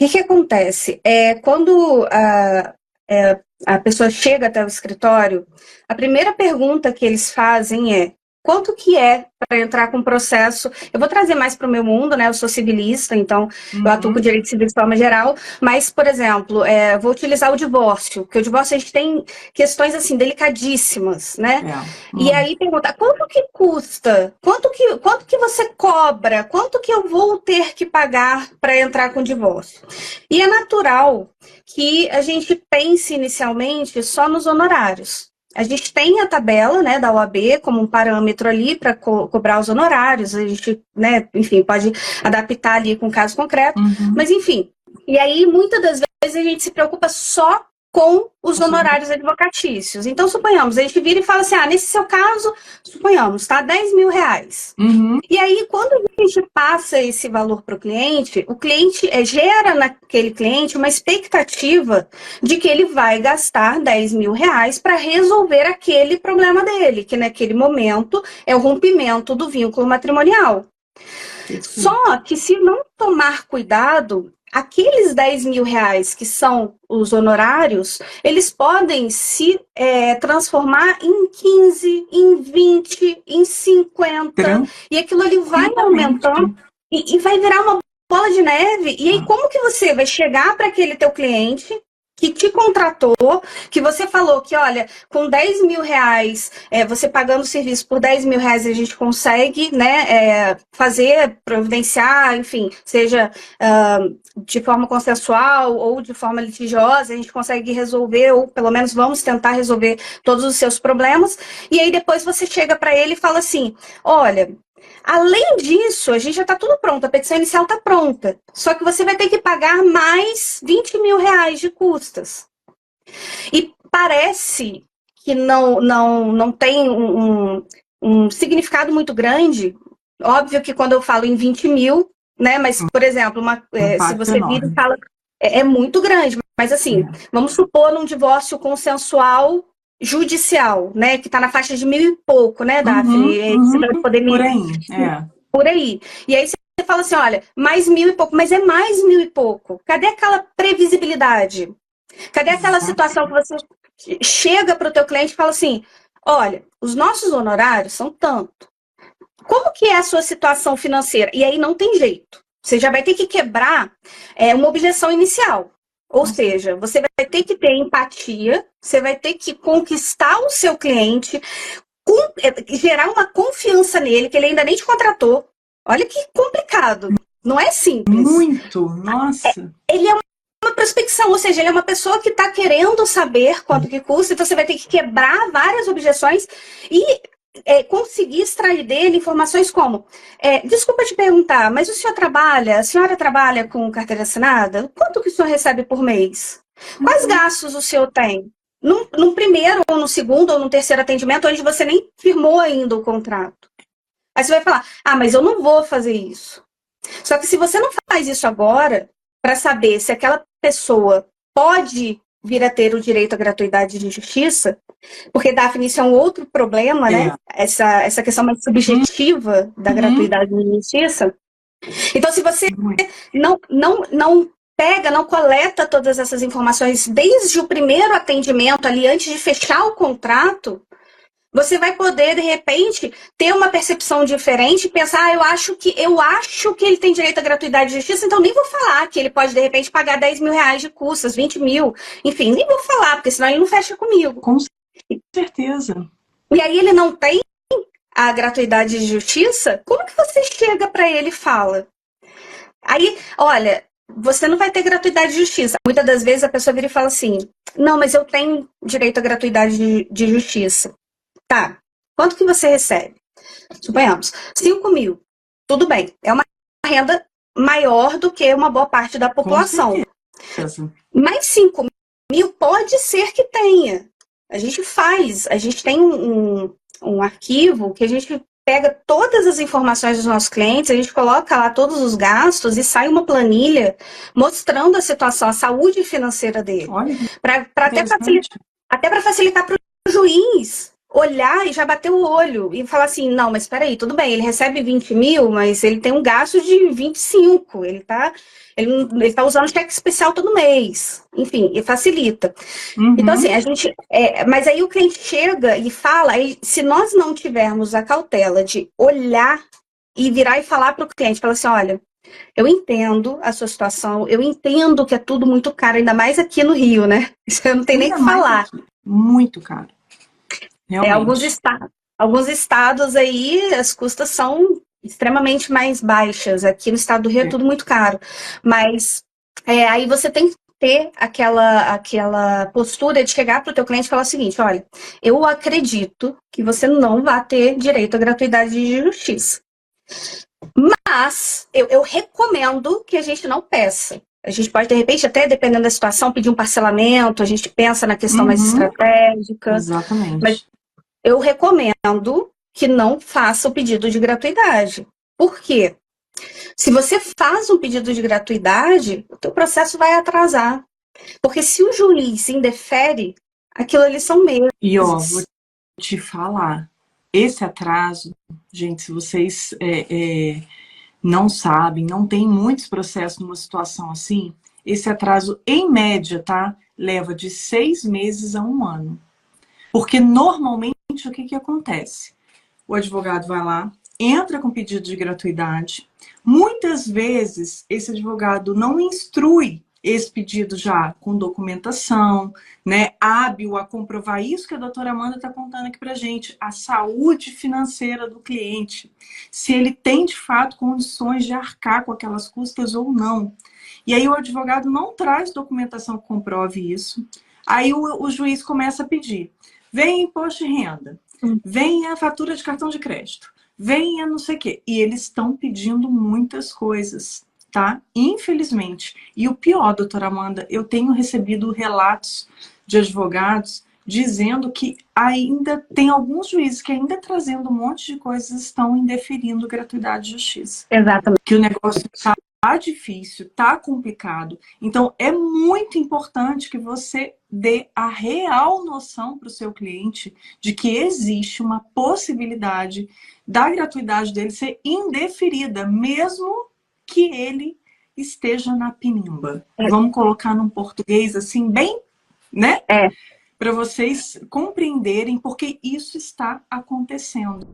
que acontece? Quando a pessoa chega até o escritório, a primeira pergunta que eles fazem é: quanto que é para entrar com o processo? Eu vou trazer mais para o meu mundo, né? Eu sou civilista, então eu atuo com direito civil de forma geral, mas, por exemplo, vou utilizar o divórcio, porque o divórcio a gente tem questões assim delicadíssimas, né? E aí pergunta: quanto que custa? Quanto que você cobra? Quanto que eu vou ter que pagar para entrar com o divórcio? E é natural que a gente pense inicialmente só nos honorários. A gente tem a tabela, né, da OAB como um parâmetro ali para cobrar os honorários, a gente, né, enfim, pode adaptar ali com o caso concreto, mas enfim. E aí, muitas das vezes, a gente se preocupa só com os honorários advocatícios. Então, suponhamos, a gente vira e fala assim: nesse seu caso, suponhamos, tá, R$ 10.000. E aí, quando a gente passa esse valor para o cliente gera naquele cliente uma expectativa de que ele vai gastar R$ 10.000 para resolver aquele problema dele, que naquele momento é o rompimento do vínculo matrimonial. Só que se não tomar cuidado, aqueles R$ 10.000 que são os honorários, eles podem se transformar em 15, em 20, em 50, e aquilo ali vai aumentando e vai virar uma bola de neve. E aí, como que você vai chegar para aquele teu cliente que te contratou, que você falou que, olha, com R$ 10.000, você pagando o serviço por R$ 10.000, a gente consegue, né, fazer, providenciar, enfim, seja de forma consensual ou de forma litigiosa, a gente consegue resolver, ou pelo menos vamos tentar resolver todos os seus problemas. E aí depois você chega para ele e fala assim: olha, além disso, a gente já está tudo pronto, a petição inicial está pronta, só que você vai ter que pagar mais R$ 20.000 de custas. E parece que não tem um significado muito grande. Óbvio que quando eu falo em 20 mil, né, mas, por exemplo, se você vira e fala, é muito grande, mas assim, vamos supor num divórcio consensual judicial, né, que está na faixa de 1.000 e pouco, né, Daphne? Você vai poder por aí, por aí. E aí você fala assim: olha, mais 1.000 e pouco, mas é mais 1.000 e pouco. Cadê aquela previsibilidade? Cadê aquela situação que você chega para o teu cliente e fala assim: olha, os nossos honorários são tanto. Como que é a sua situação financeira? E aí não tem jeito. Você já vai ter que quebrar uma objeção inicial. Ou seja, você vai ter que ter empatia, você vai ter que conquistar o seu cliente, gerar uma confiança nele, que ele ainda nem te contratou. Olha que complicado. Não é simples. Muito, nossa. Ele é uma prospecção, ou seja, ele é uma pessoa que está querendo saber quanto que custa, então você vai ter que quebrar várias objeções e conseguir extrair dele informações como: desculpa te perguntar, mas a senhora trabalha com carteira assinada? Quanto que o senhor recebe por mês? Quais gastos o senhor tem? Num primeiro, ou no segundo, ou no terceiro atendimento, onde você nem firmou ainda o contrato. Aí você vai falar: mas eu não vou fazer isso. Só que se você não faz isso agora, para saber se aquela pessoa pode vir a ter o direito à gratuidade de justiça, porque, Daphne, isso é um outro problema, né? Essa questão mais subjetiva da gratuidade de justiça. Então, se você não pega, não coleta todas essas informações desde o primeiro atendimento ali, antes de fechar o contrato, você vai poder, de repente, ter uma percepção diferente e pensar: eu acho que ele tem direito à gratuidade de justiça, então nem vou falar que ele pode, de repente, pagar R$ 10.000 de custas, 20 mil, enfim, nem vou falar, porque senão ele não fecha comigo. Com certeza. E aí ele não tem a gratuidade de justiça, como que você chega para ele e fala? Aí, olha, você não vai ter gratuidade de justiça. Muitas das vezes a pessoa vira e fala assim: não, mas eu tenho direito à gratuidade de justiça. Tá, quanto que você recebe? Suponhamos, 5 mil. Tudo bem, é uma renda maior do que uma boa parte da população. Mas 5 mil pode ser que tenha. A gente tem um arquivo que a gente pega todas as informações dos nossos clientes, a gente coloca lá todos os gastos e sai uma planilha mostrando a situação, a saúde financeira dele. Até para facilitar para o juiz olhar e já bater o olho e falar assim, não, mas espera aí, tudo bem, ele recebe 20 mil, mas ele tem um gasto de 25, ele tá usando cheque especial todo mês, enfim, e facilita. Então, assim, Uhum. mas aí o cliente chega e fala, aí, se nós não tivermos a cautela de olhar e virar e falar para o cliente, falar assim, olha, eu entendo a sua situação, eu entendo que é tudo muito caro, ainda mais aqui no Rio, né? Isso eu não tenho nem o Ainda que mais falar. aqui. Muito caro, Alguns realmente. estados, alguns estados aí, as custas são extremamente mais baixas. Aqui no estado do Rio é É. tudo muito caro. Mas aí você tem que ter aquela postura de chegar para o teu cliente e falar o seguinte, olha, eu acredito que você não vai ter direito à gratuidade de justiça. Mas eu recomendo que a gente não peça. A gente pode, de repente, até dependendo da situação, pedir um parcelamento, a gente pensa na questão mais Uhum. estratégica, mas Exatamente. eu recomendo que não faça o pedido de gratuidade. Por quê? Se você faz um pedido de gratuidade, o teu processo vai atrasar. Porque se o juiz indefere, aquilo ali são E ó, vou meses. te falar, esse atraso, gente, se vocês não sabem, não tem muitos processos numa situação assim, esse atraso, em média, tá? Leva de 6 meses a 1 ano. Porque normalmente o que acontece? O advogado vai lá, entra com pedido de gratuidade. Muitas vezes esse advogado não instrui esse pedido já com documentação, né, hábil a comprovar isso que a doutora Amanda está contando aqui para gente, a saúde financeira do cliente, se ele tem de fato condições de arcar com aquelas custas ou não. E aí o advogado não traz documentação que comprove isso. Aí o juiz começa a pedir: vem imposto de renda, vem a fatura de cartão de crédito, vem a não sei o quê. E eles estão pedindo muitas coisas, tá? Infelizmente. E o pior, doutora Amanda, eu tenho recebido relatos de advogados dizendo que ainda tem alguns juízes que ainda trazendo um monte de coisas estão indeferindo gratuidade de justiça. Exatamente. Que o negócio está difícil, tá complicado. Então, é muito importante que você dê a real noção para o seu cliente de que existe uma possibilidade da gratuidade dele ser indeferida, mesmo que ele esteja na pinimba. Vamos colocar num português assim, bem, né? É, Para vocês compreenderem porque isso está acontecendo.